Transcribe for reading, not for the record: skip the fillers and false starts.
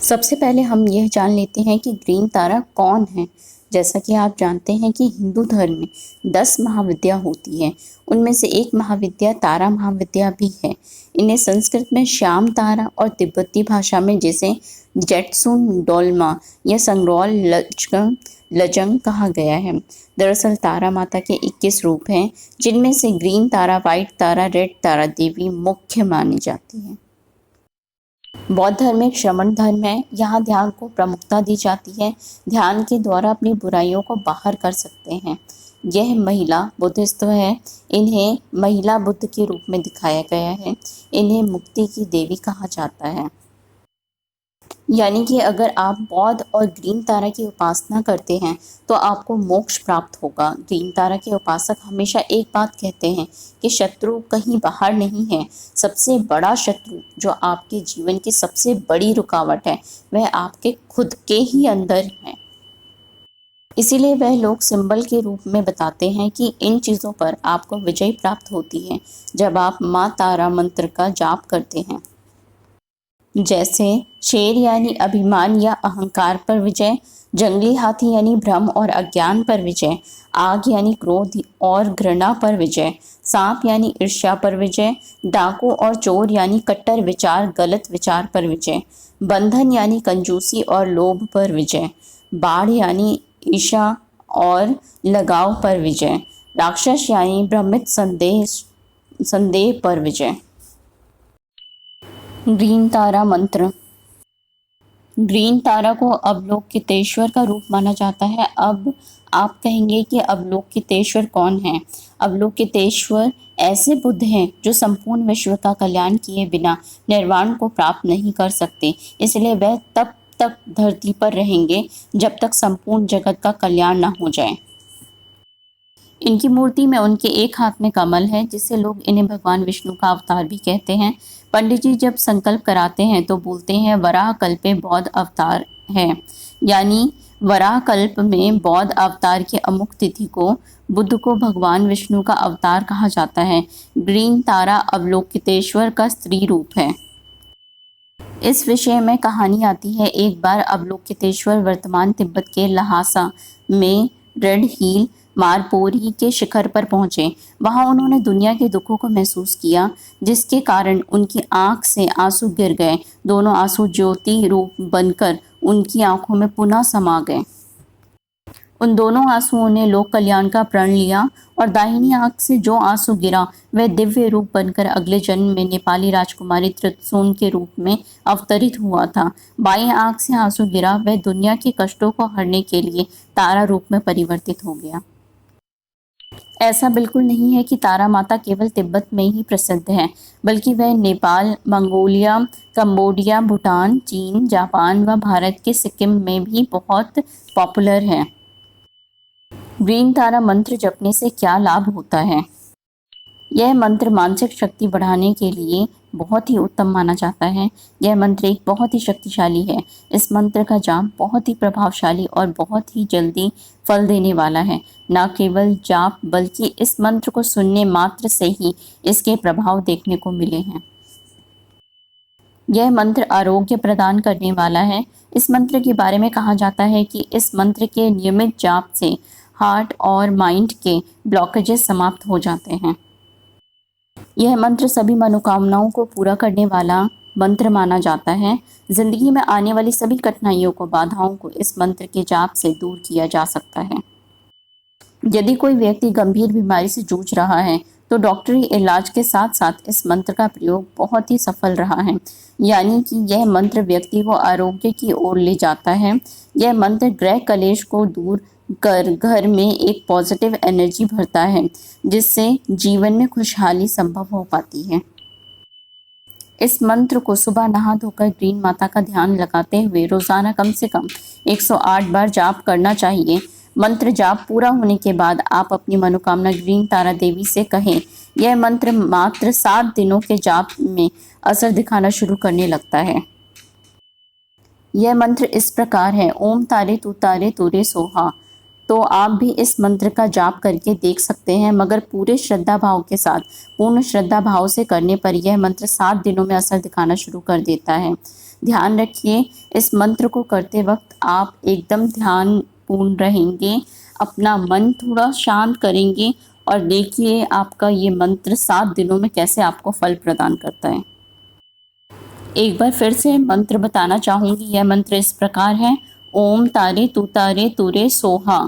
सबसे पहले हम यह जान लेते हैं कि ग्रीन तारा कौन है। जैसा कि आप जानते हैं कि हिंदू धर्म में 10 महाविद्या होती हैं। उनमें से एक महाविद्या तारा महाविद्या भी है। इन्हें संस्कृत में श्याम तारा और तिब्बती भाषा में जिसे जेट्सुन डोल्मा या संग्रौल लजंग लजंग कहा गया है। दरअसल तारा माता के 21 रूप हैं, जिनमें से ग्रीन तारा, व्हाइट तारा, रेड तारा देवी मुख्य मानी जाती है। बौद्ध धर्म एक श्रमण धर्म है। यहाँ ध्यान को प्रमुखता दी जाती है। ध्यान के द्वारा अपनी बुराइयों को बाहर कर सकते हैं। यह महिला बुद्धिस्ट है। इन्हें महिला बुद्ध के रूप में दिखाया गया है। इन्हें मुक्ति की देवी कहा जाता है। यानी कि अगर आप बौद्ध और ग्रीन तारा की उपासना करते हैं तो आपको मोक्ष प्राप्त होगा। ग्रीन तारा के उपासक हमेशा एक बात कहते हैं कि शत्रु कहीं बाहर नहीं है। सबसे बड़ा शत्रु जो आपके जीवन की सबसे बड़ी रुकावट है वह आपके खुद के ही अंदर है। इसीलिए वह लोग सिंबल के रूप में बताते हैं कि इन चीज़ों पर आपको विजय प्राप्त होती है जब आप माँ तारा मंत्र का जाप करते हैं। जैसे शेर यानी अभिमान या अहंकार पर विजय, जंगली हाथी यानी भ्रम और अज्ञान पर विजय, आग यानी क्रोध और घृणा पर विजय, सांप यानी ईर्ष्या पर विजय, डाकू और चोर यानी कट्टर विचार, गलत विचार पर विजय, बंधन यानी कंजूसी और लोभ पर विजय, बाढ़ यानी ईर्ष्या और लगाव पर विजय, राक्षस यानी भ्रमित संदेह पर विजय। ग्रीन तारा मंत्र। ग्रीन तारा को अवलोकितेश्वर का रूप माना जाता है। अब आप कहेंगे कि अवलोकितेश्वर कौन है? अवलोकितेश्वर ऐसे बुद्ध हैं जो संपूर्ण विश्व का कल्याण किए बिना निर्वाण को प्राप्त नहीं कर सकते। इसलिए वह तब तक धरती पर रहेंगे जब तक संपूर्ण जगत का कल्याण न हो जाए। इनकी मूर्ति में उनके एक हाथ में कमल है, जिससे लोग इन्हें भगवान विष्णु का अवतार भी कहते हैं। पंडित जी जब संकल्प कराते हैं तो बोलते हैं वराह कल्पे बौद्ध अवतार है, यानी वराह कल्प में बौद्ध अवतार की अमुक तिथि को बुद्ध को भगवान विष्णु का अवतार कहा जाता है। ग्रीन तारा अवलोकितेश्वर का स्त्री रूप है। इस विषय में कहानी आती है, एक बार अवलोकितेश्वर वर्तमान तिब्बत के लहासा में रेड हिल मारपोरी के शिखर पर पहुंचे। वहां उन्होंने दुनिया के दुखों को महसूस किया, जिसके कारण उनकी आंख से आंसू गिर गए। दोनों आंसू ज्योति रूप बनकर उनकी आंखों में पुनः समा गए। उन दोनों आंसुओं ने लोक कल्याण का प्रण लिया और दाहिनी आंख से जो आंसू गिरा वह दिव्य रूप बनकर अगले जन्म में नेपाली राजकुमारी त्रित्सुन के रूप में अवतरित हुआ था। बाईं आंख से आंसू गिरा वह दुनिया के कष्टों को हरने के लिए तारा रूप में परिवर्तित हो गया। ऐसा बिल्कुल नहीं है कि तारा माता केवल तिब्बत में ही प्रसिद्ध है, बल्कि वह नेपाल, मंगोलिया, कंबोडिया, भूटान, चीन, जापान व भारत के सिक्किम में भी बहुत पॉपुलर है। ग्रीन तारा मंत्र जपने से क्या लाभ होता है? यह मंत्र मानसिक शक्ति बढ़ाने के लिए बहुत ही उत्तम माना जाता है। यह मंत्र एक बहुत ही शक्तिशाली है। इस मंत्र का जाप बहुत ही प्रभावशाली और बहुत ही जल्दी फल देने वाला है। न केवल जाप बल्कि इस मंत्र को सुनने मात्र से ही इसके प्रभाव देखने को मिले हैं। यह मंत्र आरोग्य प्रदान करने वाला है। इस मंत्र के बारे में कहा जाता है कि इस मंत्र के नियमित जाप से हार्ट और माइंड के ब्लॉकेजेस समाप्त हो जाते हैं। यह मंत्र सभी मनोकामनाओं को पूरा करने वाला मंत्र माना जाता है। जिंदगी में आने वाली सभी कठिनाइयों को, बाधाओं को इस मंत्र के जाप से दूर किया जा सकता है। यदि कोई व्यक्ति गंभीर बीमारी से जूझ रहा है तो डॉक्टरी इलाज के साथ साथ इस मंत्र का प्रयोग बहुत ही सफल रहा है। यानी कि यह मंत्र व्यक्ति को आरोग्य की ओर ले जाता है। यह मंत्र ग्रह कलेश को दूर कर घर में एक पॉजिटिव एनर्जी भरता है, जिससे जीवन में खुशहाली संभव हो पाती है। इस मंत्र को सुबह नहा धोकर ग्रीन माता का ध्यान लगाते हुए रोजाना कम से कम 108 बार जाप करना चाहिए। मंत्र जाप पूरा होने के बाद आप अपनी मनोकामना ग्रीन तारा देवी से कहें। यह मंत्र मात्र 7 दिनों के जाप में असर दिखाना शुरू करने लगता है। यह मंत्र इस प्रकार है, ओम तारे तू तारे तुरे सोहा। तो आप भी इस मंत्र का जाप करके देख सकते हैं, मगर पूरे श्रद्धा भाव के साथ, पूर्ण श्रद्धा भाव से करने पर यह मंत्र 7 दिनों में असर दिखाना शुरू कर देता है। ध्यान रखिए, इस मंत्र को करते वक्त आप एकदम ध्यानपूर्ण रहेंगे, अपना मन थोड़ा शांत करेंगे और देखिए आपका ये मंत्र 7 दिनों में कैसे आपको फल प्रदान करता है। एक बार फिर से मंत्र बताना चाहूँगी, यह मंत्र इस प्रकार है: ओम तारे तुरे सोहा।